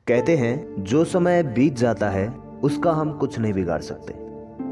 कहते हैं जो समय बीत जाता है उसका हम कुछ नहीं बिगाड़ सकते,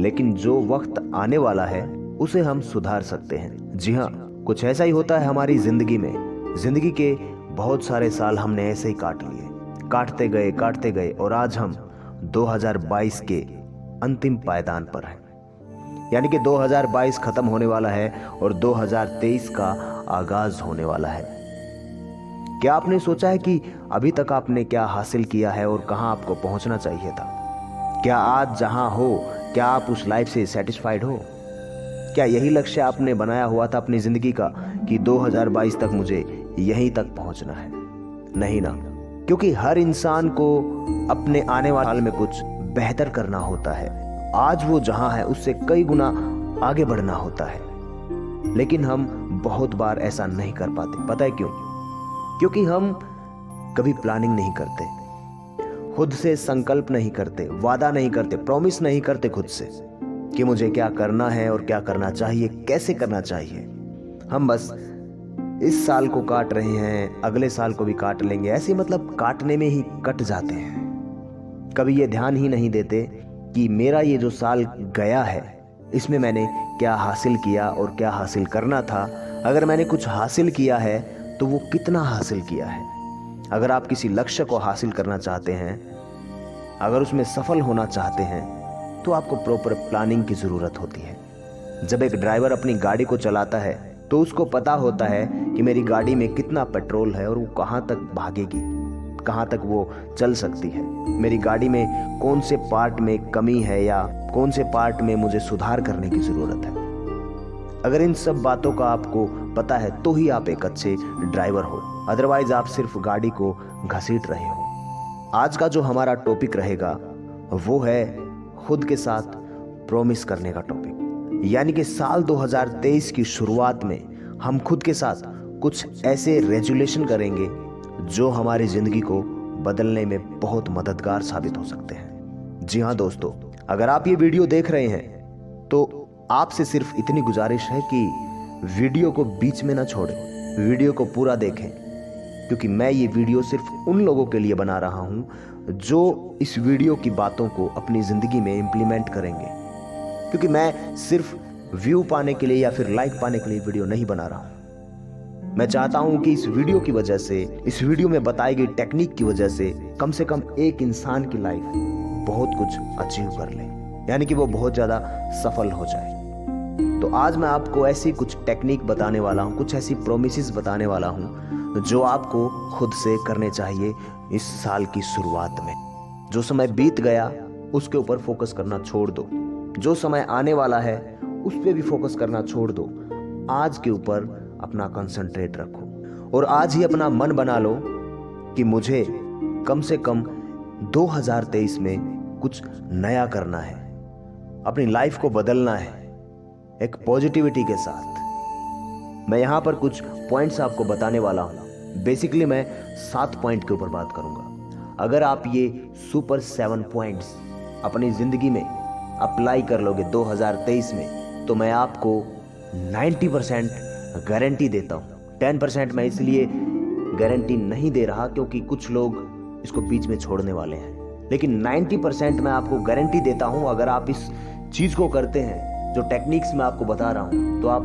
लेकिन जो वक्त आने वाला है उसे हम सुधार सकते हैं। जी हाँ, कुछ ऐसा ही होता है हमारी जिंदगी में। जिंदगी के बहुत सारे साल हमने ऐसे ही काट लिए, काटते गए और आज हम 2022 के अंतिम पायदान पर हैं। यानी कि 2022 खत्म होने वाला है और 2023 का आगाज होने वाला है। क्या आपने सोचा है कि अभी तक आपने क्या हासिल किया है और कहां आपको पहुंचना चाहिए था? क्या आज जहां हो, क्या आप उस लाइफ से सेटिस्फाइड हो? क्या यही लक्ष्य आपने बनाया हुआ था अपनी जिंदगी का कि 2022 तक मुझे यहीं तक पहुंचना है? नहीं ना, क्योंकि हर इंसान को अपने आने वाले साल में कुछ बेहतर करना होता है। आज वो जहां है उससे कई गुना आगे बढ़ना होता है, लेकिन हम बहुत बार ऐसा नहीं कर पाते। पता है क्यों? क्योंकि हम कभी प्लानिंग नहीं करते, खुद से संकल्प नहीं करते, वादा नहीं करते, प्रॉमिस नहीं करते खुद से कि मुझे क्या करना है और क्या करना चाहिए, कैसे करना चाहिए। हम बस इस साल को काट रहे हैं, अगले साल को भी काट लेंगे, ऐसे मतलब काटने में ही कट जाते हैं। कभी ये ध्यान ही नहीं देते कि मेरा ये जो साल गया है इसमें मैंने क्या हासिल किया और क्या हासिल करना था। अगर मैंने कुछ हासिल किया है तो वो कितना हासिल किया है। अगर आप किसी लक्ष्य को हासिल करना चाहते हैं, अगर उसमें सफल होना चाहते हैं, तो आपको प्रॉपर प्लानिंग की जरूरत होती है। जब एक ड्राइवर अपनी गाड़ी को चलाता है तो उसको पता होता है कि मेरी गाड़ी में कितना पेट्रोल है और वो कहां तक भागेगी, कहां तक वो चल सकती है, मेरी गाड़ी में कौन से पार्ट में कमी है या कौन से पार्ट में मुझे सुधार करने की जरूरत है। अगर इन सब बातों का आपको पता है तो ही आप एक अच्छे ड्राइवर हो, अदरवाइज आप सिर्फ गाड़ी को घसीट रहे हो। आज का जो हमारा टॉपिक रहेगा वो है खुद के साथ प्रॉमिस करने का टॉपिक। यानी कि साल 2023 की शुरुआत में हम खुद के साथ कुछ ऐसे रेजुलेशन करेंगे जो हमारी जिंदगी को बदलने में बहुत मददगार साबित हो सकते हैं। जी हाँ दोस्तों, अगर आप ये वीडियो देख रहे हैं तो आपसे सिर्फ इतनी गुजारिश है कि वीडियो को बीच में ना छोड़ें, वीडियो को पूरा देखें, क्योंकि मैं ये वीडियो सिर्फ उन लोगों के लिए बना रहा हूं जो इस वीडियो की बातों को अपनी जिंदगी में इंप्लीमेंट करेंगे। क्योंकि मैं सिर्फ व्यू पाने के लिए या फिर लाइक पाने के लिए वीडियो नहीं बना रहा हूं। मैं चाहता हूं कि इस वीडियो की वजह से, इस वीडियो में बताई गई टेक्निक की वजह से कम एक इंसान की लाइफ बहुत कुछ अचीव कर ले, यानी कि वो बहुत ज्यादा सफल हो जाए। तो आज मैं आपको ऐसी कुछ टेक्निक बताने वाला हूं, कुछ ऐसी प्रोमिसेस बताने वाला हूं जो आपको खुद से करने चाहिए इस साल की शुरुआत में। जो समय बीत गया उसके ऊपर फोकस करना छोड़ दो, जो समय आने वाला है उस पर भी फोकस करना छोड़ दो। आज के ऊपर अपना कंसंट्रेट रखो और आज ही अपना मन बना लो कि मुझे कम से कम 2023 में कुछ नया करना है, अपनी लाइफ को बदलना है एक पॉजिटिविटी के साथ। मैं यहां पर कुछ पॉइंट्स आपको बताने वाला हूं। बेसिकली मैं 7 पॉइंट के ऊपर बात करूंगा। अगर आप ये सुपर 7 पॉइंट्स अपनी जिंदगी में अप्लाई कर लोगे 2023 में, तो मैं आपको 90% गारंटी देता हूं। 10% मैं इसलिए गारंटी नहीं दे रहा क्योंकि कुछ लोग इसको बीच में छोड़ने वाले हैं, लेकिन 90% मैं आपको गारंटी देता हूं। अगर आप इस चीज को करते हैं, जो टेक्निक्स मैं आपको बता रहा हूं, तो आप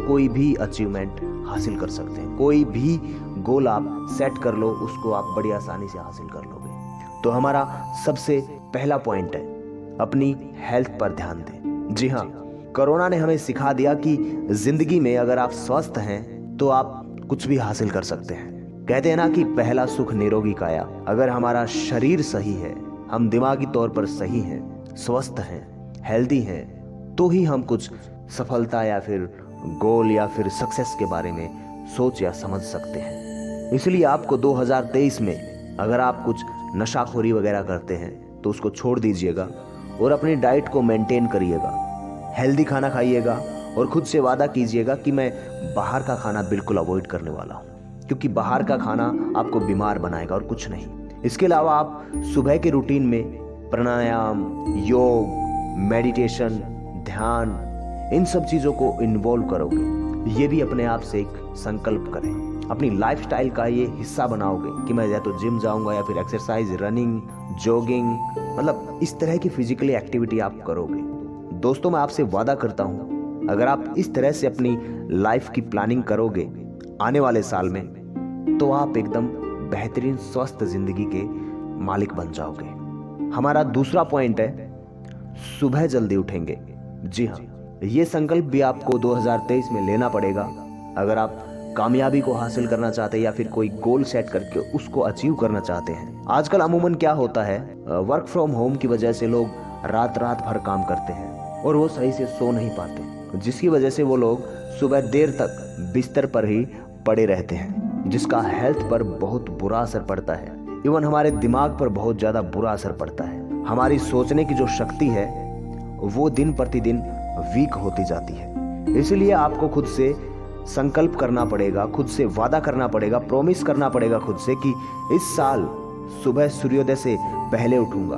कोई भी अचीवमेंट हासिल कर सकते हैं। कोई भी गोल आप सेट कर लो, उसको आप बड़ी आसानी से हासिल कर लोगे। तो हमारा सबसे पहला पॉइंट है अपनी हेल्थ पर ध्यान दें। जी हाँ, कोरोना ने हमें सिखा दिया कि जिंदगी में अगर आप स्वस्थ हैं तो आप कुछ भी हासिल कर सकते हैं। कहते हैं ना कि पहला सुख निरोगी काया। अगर हमारा शरीर सही है, हम दिमागी तौर पर सही हैं, स्वस्थ हैं, हेल्दी हैं, तो ही हम कुछ सफलता या फिर गोल या फिर सक्सेस के बारे में सोच या समझ सकते हैं। इसलिए आपको 2023 में अगर आप कुछ नशाखोरी वगैरह करते हैं तो उसको छोड़ दीजिएगा और अपनी डाइट को मेंटेन करिएगा, हेल्दी खाना खाइएगा और खुद से वादा कीजिएगा कि मैं बाहर का खाना बिल्कुल अवॉइड करने वाला हूँ, क्योंकि बाहर का खाना आपको बीमार बनाएगा और कुछ नहीं। इसके अलावा आप सुबह के रूटीन में प्राणायाम, योग, मेडिटेशन, ध्यान, इन सब चीजों को इन्वॉल्व करोगे। ये भी अपने आप से एक संकल्प करें। अपनी लाइफस्टाइल का ये हिस्सा बनाओगे कि मैं या तो जिम जाऊंगा या फिर एक्सरसाइज, रनिंग, जॉगिंग, मतलब इस तरह की फिजिकली एक्टिविटी आप करोगे। दोस्तों, मैं आपसे वादा करता हूं, अगर आप इस तरह से अपनी लाइफ की प्लानिंग करोगे आने वाले साल में, तो आप एकदम बेहतरीन स्वस्थ जिंदगी के मालिक बन जाओगे। हमारा दूसरा पॉइंट है, सुबह जल्दी उठेंगे। जी हाँ, ये संकल्प भी आपको 2023 में लेना पड़ेगा अगर आप कामयाबी को हासिल करना चाहते हैं या फिर कोई गोल सेट करके उसको अचीव करना चाहते हैं। आजकल अमूमन क्या होता है, वर्क फ्रॉम होम की वजह से लोग रात रात भर काम करते हैं और वो सही से सो नहीं पाते, जिसकी वजह से वो लोग सुबह देर तक बिस्तर पर ही पड़े रहते हैं, जिसका हेल्थ पर बहुत बुरा असर पड़ता है। इवन हमारे दिमाग पर बहुत ज़्यादा बुरा असर पड़ता है। हमारी सोचने की जो शक्ति है वो दिन प्रतिदिन वीक होती जाती है। इसलिए आपको खुद से संकल्प करना पड़ेगा, खुद से वादा करना पड़ेगा, प्रॉमिस करना पड़ेगा खुद से कि इस साल सुबह सूर्योदय से पहले उठूंगा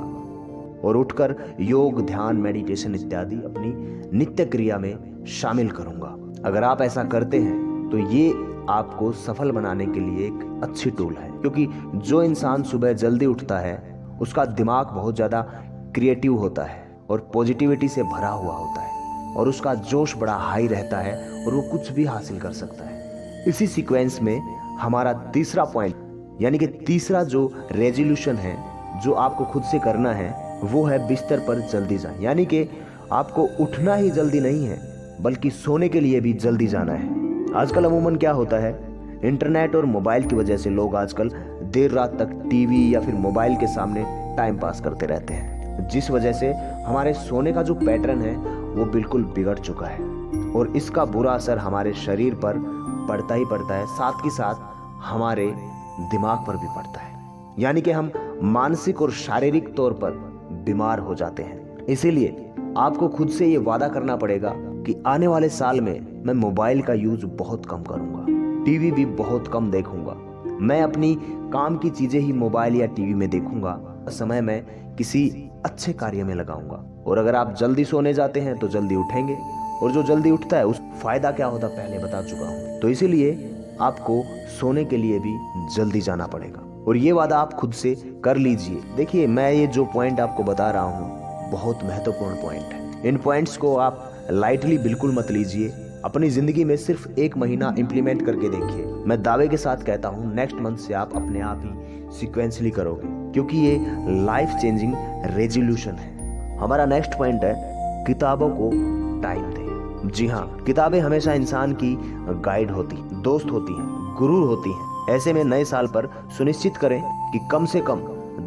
और उठकर योग, ध्यान, मेडिटेशन इत्यादि अपनी नित्य क्रिया में शामिल करूंगा। अगर आप ऐसा करते हैं तो ये आपको सफल बनाने के लिए एक अच्छी टूल है, क्योंकि जो इंसान सुबह जल्दी उठता है उसका दिमाग बहुत ज़्यादा क्रिएटिव होता है और पॉजिटिविटी से भरा हुआ होता है और उसका जोश बड़ा हाई रहता है और वो कुछ भी हासिल कर सकता है। इसी सीक्वेंस में हमारा तीसरा पॉइंट, यानी कि तीसरा जो रेजोल्यूशन है जो आपको खुद से करना है, वो है बिस्तर पर जल्दी जाएं। यानी कि आपको उठना ही जल्दी नहीं है बल्कि सोने के लिए भी जल्दी जाना है। आजकल अमूमन क्या होता है, इंटरनेट और मोबाइल की वजह से लोग आजकल देर रात तक टीवी या फिर मोबाइल के सामने टाइम पास करते रहते हैं, जिस वजह से हमारे सोने का जो पैटर्न है वो बिल्कुल बिगड़ चुका है और इसका बुरा असर हमारे शरीर पर पड़ता ही पड़ता है, साथ ही साथ हमारे दिमाग पर भी पड़ता है। यानी कि हम मानसिक और शारीरिक तौर पर बीमार हो जाते हैं। इसीलिए आपको खुद से ये वादा करना पड़ेगा कि आने वाले साल में मैं मोबाइल का यूज बहुत कम करूंगा, टीवी भी बहुत कम देखूंगा, मैं अपनी काम की चीजें ही मोबाइल या टीवी में देखूंगा, समय मैं किसी अच्छे कार्य में लगाऊंगा। और अगर आप जल्दी सोने जाते हैं तो जल्दी उठेंगे, और जो जल्दी उठता है उस फायदा क्या होता है पहले बता चुका हूं। तो इसीलिए आपको सोने के लिए भी जल्दी जाना पड़ेगा और ये वादा आप खुद से कर लीजिए। देखिए, मैं ये जो पॉइंट आपको बता रहा हूँ बहुत महत्वपूर्ण पॉइंट है। इन पॉइंट्स को आप लाइटली बिल्कुल मत लीजिए। अपनी जिंदगी में सिर्फ 1 महीना इंप्लीमेंट करके देखिए। मैं दावे के साथ कहता हूँ नेक्स्ट मंथ से आप अपने आप ही सीक्वेंसली करोगे, क्योंकि ये लाइफ चेंजिंग रेजोल्यूशन है। हमारा नेक्स्ट पॉइंट है, किताबों को टाइम दें। जी हाँ, किताबें हमेशा इंसान की गाइड होती, दोस्त होती हैं, गुरु होती हैं। ऐसे में नए साल पर सुनिश्चित करें कि कम से कम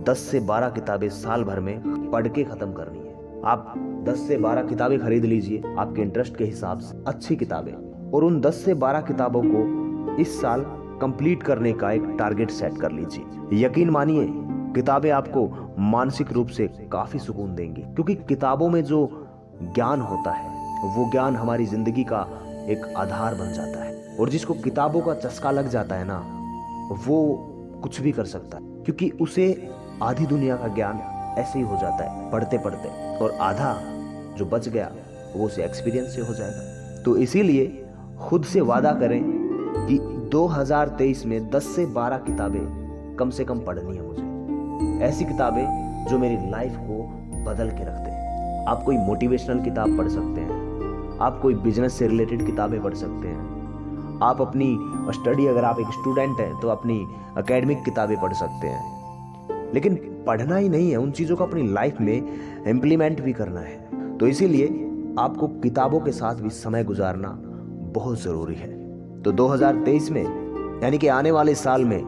10 से 12 किताबें साल भर में पढ़ के खत्म करनी है। आप 10 से 12 किताबें खरीद लीजिए आपके इंटरेस्ट के हिसाब से, अच्छी किताबें, और उन 10 से 12 किताबों को इस साल कंप्लीट करने का एक टारगेट सेट कर लीजिए। यकीन मानिए, किताबें आपको मानसिक रूप से काफी सुकून देंगी, क्योंकि किताबों में जो ज्ञान होता है वो ज्ञान हमारी जिंदगी का एक आधार बन जाता है, और जिसको किताबों का चस्का लग जाता है ना, वो कुछ भी कर सकता है, क्योंकि उसे आधी दुनिया का ज्ञान ऐसे ही हो जाता है पढ़ते पढ़ते, और आधा जो बच गया वो उसे एक्सपीरियंस से हो जाएगा। तो इसीलिए खुद से वादा करें कि 2023 में 10 से 12 किताबें कम से कम पढ़नी है मुझे, ऐसी किताबें जो मेरी लाइफ को बदल के रख दें। आप कोई मोटिवेशनल किताब पढ़ सकते हैं, आप कोई बिजनेस से रिलेटेड किताबें पढ़ सकते हैं, आप अपनी स्टडी, अगर आप एक स्टूडेंट हैं तो अपनी एकेडमिक किताबें पढ़ सकते हैं। लेकिन पढ़ना ही नहीं है, उन चीज़ों को अपनी लाइफ में इम्प्लीमेंट भी करना है। तो इसीलिए आपको किताबों के साथ भी समय गुजारना बहुत ज़रूरी है। तो 2023 में, यानी कि आने वाले साल में,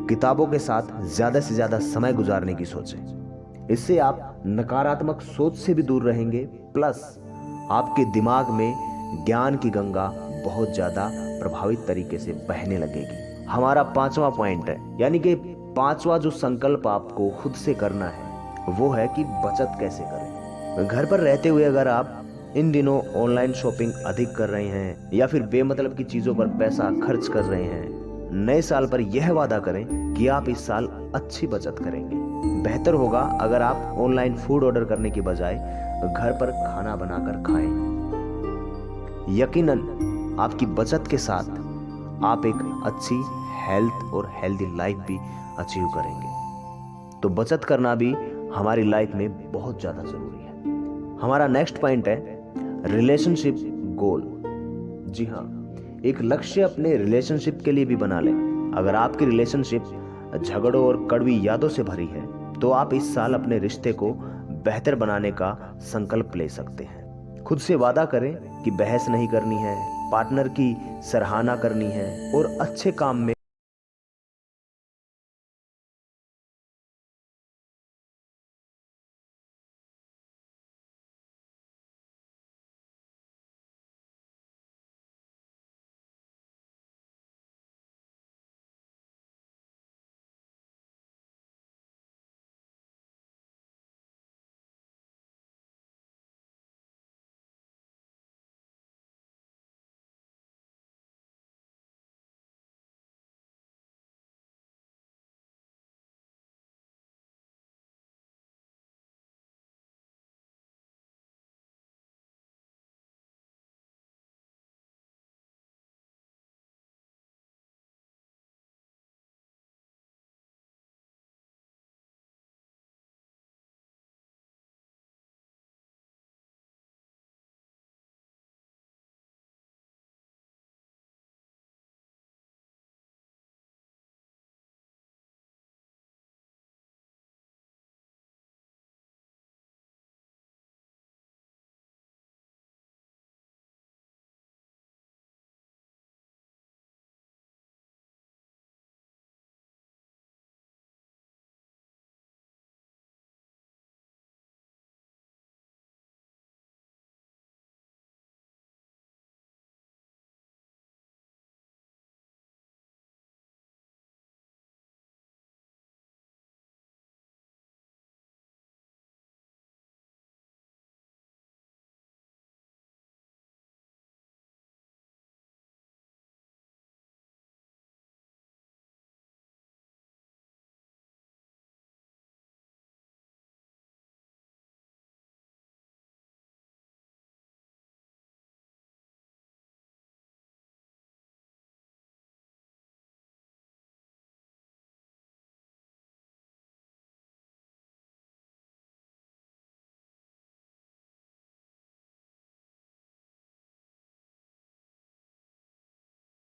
किताबों के साथ ज़्यादा से ज़्यादा समय गुजारने की सोचें। इससे आप नकारात्मक सोच से भी दूर रहेंगे, प्लस आपके दिमाग में ज्ञान की गंगा बहुत ज़्यादा प्रभावित तरीके से बहने लगेगी। हमारा 5वां पॉइंट है, यानी कि 5वां जो संकल्प आपको खुद से करना है वो है कि बचत कैसे करें। घर पर रहते हुए अगर आप इन दिनों ऑनलाइन शॉपिंग अधिक कर रहे हैं या फिर बेमतलब की चीज़ों पर पैसा खर्च कर रहे हैं, नए साल पर यह वादा करें कि आप इस साल अच्छी बचत करेंगे। बेहतर होगा अगर आप ऑनलाइन फूड ऑर्डर करने की बजाय घर पर खाना बनाकर खाएं। यकीनन आपकी बचत के साथ आप एक अच्छी हेल्थ और हेल्दी लाइफ भी अचीव करेंगे। तो बचत करना भी हमारी लाइफ में बहुत ज़्यादा ज़रूरी है। हमारा नेक्स्ट पॉइंट है रिलेशनशिप गोल। जी हाँ, एक लक्ष्य अपने रिलेशनशिप के लिए भी बना लें। अगर आपकी रिलेशनशिप झगड़ों और कड़वी यादों से भरी है तो आप इस साल अपने रिश्ते को बेहतर बनाने का संकल्प ले सकते हैं। खुद से वादा करें कि बहस नहीं करनी है, पार्टनर की सराहना करनी है और अच्छे काम में